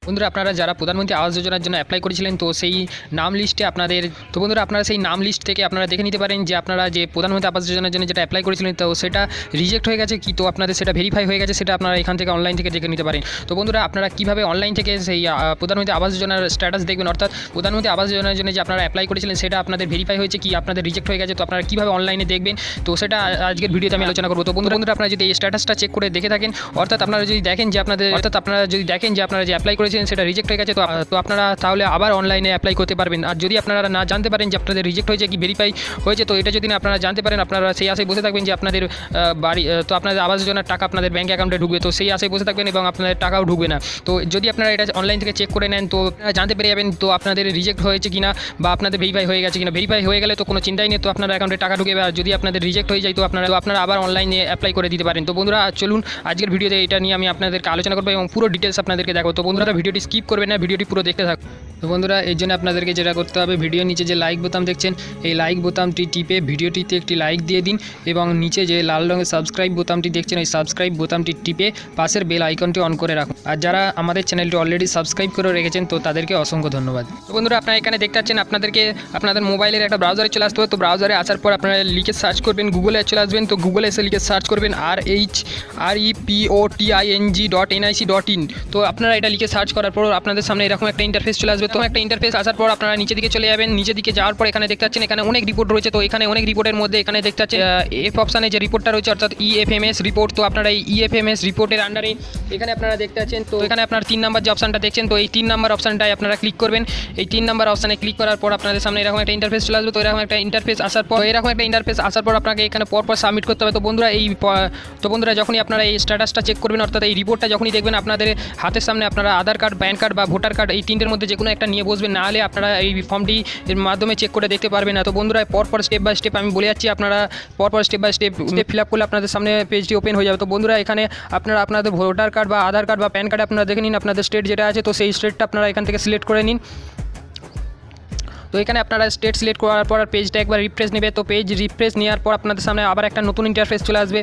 বন্ধুরা আপনারা যারা প্রধানমন্ত্রী আবাস যোজনার জন্য অ্যাপ্লাই করেছিলেন তো সেই নাম লিস্টে আপনাদের তো বন্ধুরা আপনারা সেই নাম লিস্ট থেকে আপনারা দেখে নিতে পারেন যে আপনারা যে প্রধানমন্ত্রী আবাস যোজনার জন্য যেটা অ্যাপ্লাই করেছিলেন তো সেটা রিজেক্ট হয়ে গেছে কি, তো আপনাদের সেটা ভেরিফাই হয়ে গেছে, সেটা আপনারা এখান থেকে অনলাইন থেকে দেখে নিতে পারেন। তো বন্ধুরা আপনারা কীভাবে অনলাইন থেকে সেই প্রধানমন্ত্রী আবাস যোজনার স্ট্যাটাস দেখবেন, অর্থাৎ প্রধানমন্ত্রী আবাস যোজনার জন্য যে আপনারা অ্যাপ্লাই করেছিলেন সেটা আপনাদের ভেরিফাই হয়েছে কি আপনাদের রিজেক্ট হয়ে গেছে, তো আপনারা কীভাবে অনলাইনে দেখবেন তো সেটা আজকের ভিডিওতে আমি আলোচনা করবো। তো বন্ধুরা আপনারা যদি এই স্ট্যাটাসটা চেক করে দেখে থাকেন, অর্থাৎ আপনারা যদি দেখেন যে আপনারা যে অ্যাপ্লাই করেছিলেন সেটা রিজেক্ট হয়ে গেছে, তো আপনারা তাহলে আবার অনলাইনে অ্যাপ্লাই করতে পারবেন। আর যদি আপনারা না জানতে পারেন যে আপনাদের রিজেক্ট হয়েছে কি ভেরিফাই হয়েছে, তো এটা যদি না আপনারা জানতে পারেন আপনারা সেই আশায় বসে থাকবেন যে আপনাদের বাড়ি তো আপনাদের আবাস যোজনার টাকা আপনাদের ব্যাঙ্ক অ্যাকাউন্টে ঢুকবে, তো সেই আশায় বসে থাকবেন এবং আপনাদের টাকাও ঢুকবে না। তো যদি আপনারা এটা অনলাইন থেকে চেক করে নেন তো জানতে পেরে যাবেন তো আপনাদের রিজেক্ট হয়েছে কিনা বা আপনাদের ভেরিফাই হয়ে গেছে কিনা। ভেরিফাই হয়ে গেলে তো কোনো চিন্তাই নেই, তো আপনার অ্যাকাউন্টে টাকা ঢুকবে। আর যদি আপনাদের রিজেক্ট হয়ে যায় তো আপনারা আবার অনলাইনে অ্যাপ্লাই করে দিতে পারেন। তো বন্ধুরা চলুন আজকের ভিডিওতে এটা নিয়ে আমি আপনাদেরকে আলোচনা করবো এবং পুরো ডিটেলস আপনাদেরকে দেখাবো। তো বন্ধুরা ভিডিওটি স্কিপ করবেন না, ভিডিওটি পুরো দেখতে থাকুন। তো বন্ধুরা এর জন্য আপনাদেরকে যেটা করতে হবে, ভিডিওর নিচে যে লাইক বোতাম দেখছেন এই লাইক বোতামটি টিপে ভিডিওটিতে একটি লাইক দিয়ে দিন এবং নিচে যে লাল রঙের সাবস্ক্রাইব বোতামটি দেখছেন ওই সাবস্ক্রাইব বোতামটি টিপে পাশের বেল আইকনটি অন করে রাখুন। আর যারা আমাদের চ্যানেলটি অলরেডি সাবস্ক্রাইব করে রেখেছেন তো তাদেরকে অসংখ্য ধন্যবাদ। তো বন্ধুরা আপনারা এখানে দেখতে পাচ্ছেন আপনাদের মোবাইলের একটা ব্রাউজারে চলে আসতে হবে। তো ব্রাউজারে আসার পর আপনারা লিখে সার্চ করবেন, গুগলে চলে আসবেন, তো গুগলে এসে লিখে সার্চ করবেন REPOTING.nic.in। তো আপনারা এটা লিখে সার্চ করার পর আপনাদের সামনে এরকম একটা ইন্টারফেস চলে আসবে। তো একটা ইন্টারফেস আসার পর আপনারা নিচে দিকে চলে যাবেন। নিচে দিকে যাওয়ার পর এখানে দেখতে পাচ্ছেন এখানে অনেক রিপোর্ট রয়েছে। তো এখানে অনেক রিপোর্টের মধ্যে এখানে দেখতে পাচ্ছেন এফ অপশানে যে রিপোর্টটা রয়েছে অর্থাৎ EFMS রিপোর্ট। তো আপনারা এই EFMS রিপোর্টের আন্ডারে এখানে আপনারা দেখতে পাচ্ছেন তো এখানে আপনার 3 নম্বর যে অপশানটা দেখছেন তো এই 3 নম্বর অপশানটায় আপনারা ক্লিক করবেন। এই 3 নম্বর অপশানে ক্লিক করার পর আপনাদের সামনে এরকম একটা ইন্টারফেস চলে আসবে। তো এরকম একটা ইন্টারফেস আসার পর আপনাকে এখানে পরপর সাবমিট করতে হবে। তো বন্ধুরা যখনই আপনারা এই স্ট্যাটাসটা চেক করবেন অর্থাৎ এই রিপোর্টটা যখনই দেখবেন আপনাদের হাতের সামনে আপনারা আধার কার্ড, প্যান কার্ড বা ভোটার কার্ড এই তিনটের মধ্যে যে কোনো একটা নিয়ে বসবেন, না হলে আপনারা এই ফর্মটি এর মাধ্যমে চেক করে দেখতে পারবেন না। তো বন্ধুরা পরপর স্টেপ বাই স্টেপ আমি বলে যাচ্ছি, আপনারা পরপর step by step fill up করলে আপনাদের সামনে পেজটি ওপেন হয়ে যাবে। তো বন্ধুরা এখানে আপনারা আপনাদের ভোটার কার্ড বা আধার কার্ড বা প্যান কার্ড আপনারা দেখে নিন আপনাদের স্টেট যেটা আছে, তো সেই স্টেটটা আপনারা এখান থেকে সিলেক্ট করে নিন। তো এখানে আপনারা স্টেট সিলেক্ট করার পর পেজটা একবার রিফ্রেশ নেবে। তো পেজ রিফ্রেশ নেওয়ার পর আপনাদের সামনে আবার একটা নতুন ইন্টারফেস চলে আসবে।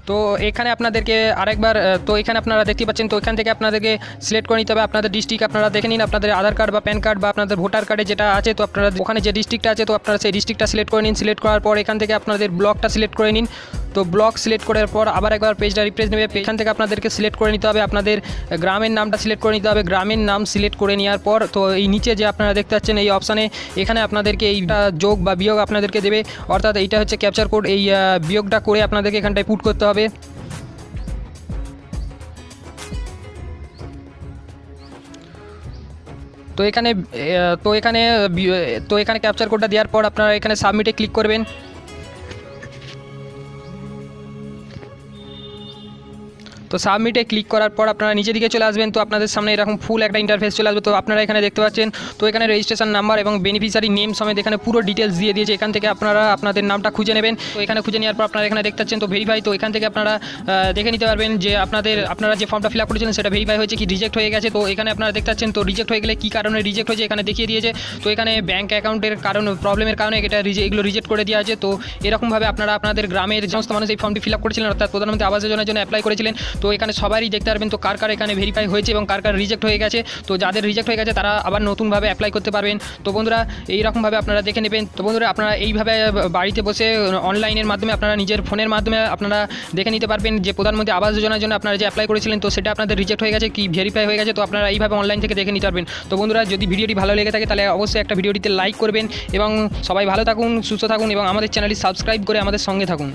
তো এখানে আপনাদেরকে আরেকবার তো এখানে আপনারা দেখতে পাচ্ছেন তো এখান থেকে আপনাদেরকে সিলেক্ট করে নিতে হবে আপনাদের ডিস্ট্রিক্ট। আপনারা দেখে নিন আপনাদের আধার কার্ড বা প্যান কার্ড বা আপনাদের ভোটার কার্ডে যেটা আছে, তো আপনারা ওখানে যে ডিস্ট্রিক্টটা আছে তো আপনারা সেই ডিস্ট্রিক্টটা সিলেক্ট করে নিন। সিলেক্ট করার পর এখান থেকে আপনাদের ব্লকটা সিলেক্ট করে নিন। তো ব্লক সিলেক্ট করার পর আবার একবার পেজটা রিফ্রেশ নেবে। এখান থেকে আপনাদেরকে সিলেক্ট করে নিতে হবে আপনাদের গ্রামের নামটা সিলেক্ট করে নিতে হবে। গ্রামের নাম সিলেক্ট করে নেওয়ার পর তো এই নিচে যে আপনারা দেখতে পাচ্ছেন এই অপশানে এখানে আপনাদেরকে এইটা যোগ বা বিয়োগ আপনাদেরকে দেবে, অর্থাৎ এইটা হচ্ছে ক্যাপচার কোড, এই বিয়োগটা করে আপনাদেরকে এখানটায় পুট করতে হবে। তো এখানে ক্যাপচার কোডটা দেওয়ার পর আপনারা এখানে সাবমিটে ক্লিক করবেন। তো সাবমিটে ক্লিক করার পর আপনারা নিচে দিকে চলে আসবেন। তো আপনাদের সামনে এরকম ফুল একটা ইন্টারফেস চলে আসবে। তো আপনারা এখানে দেখতে পাচ্ছেন তো এখানে রেজিস্ট্রেশন নাম্বার এবং বেনিফিশিয়ারি নেম সমেত এখানে পুরো ডিটেলস দিয়ে দিয়েছে। এখান থেকে আপনারা আপনাদের নামটা খুঁজে নেবেন। তো এখানে খুঁজে নেওয়ার পর আপনারা এখানে দেখতে পাচ্ছেন তো ভেরিফাই। তো এখান থেকে আপনারা দেখে নিতে পারবেন যে আপনারা যে ফর্মটা ফিল আপ করেছিলেন সেটা ভেরিফাই হয়েছে কি রিজেক্ট হয়ে গেছে। তো এখানে আপনারা দেখতে পাচ্ছেন তো রিজেক্ট হয়ে গেলে কী কারণে রিজেক্ট হয়েছে এখানে দেখিয়ে দিয়েছে। তো এখানে ব্যাঙ্ক অ্যাকাউন্টের প্রবলেমের কারণে এগুলো রিজেক্ট করে দেওয়া আছে। তো এরকমভাবে আপনারা আপনাদের গ্রামের সমস্ত মানুষ এই ফর্মটি ফিল আপ করেছিলেন অর্থাৎ প্রধানমন্ত্রী আবাস যোজনার জন্য অ্যাপ্লাই করেছিলেন। তো এখানে সবারই দেখতে পারবেন তো কার এখানে ভেরিফাই হয়েছে এবং কার রিজেক্ট হয়ে গেছে। তো যাদের রিজেক্ট হয়ে গেছে তারা আবার নতুনভাবে অ্যাপ্লাই করতে পারবেন। তো বন্ধুরা এইরকমভাবে আপনারা দেখে নেবেন। তো বন্ধুরা আপনারা এইভাবে বাড়িতে বসে অনলাইনের মাধ্যমে আপনারা নিজের ফোনের মাধ্যমে আপনারা দেখে নিতে পারবেন যে প্রধানমন্ত্রী আবাস যোজনার জন্য আপনারা যে অ্যাপ্লাই করেছিলেন তো সেটা আপনাদের রিজেক্ট হয়ে গেছে কি ভেরিফাই হয়ে গেছে। তো আপনারা এইভাবে অনলাইন থেকে দেখে নিতে পারবেন। তো বন্ধুরা যদি ভিডিওটি ভালো লেগে থাকে তাহলে অবশ্যই একটা ভিডিওটিতে লাইক করবেন এবং সবাই ভালো থাকুন, সুস্থ থাকুন এবং আমাদের চ্যানেলটি সাবস্ক্রাইব করে আমাদের সঙ্গে থাকুন।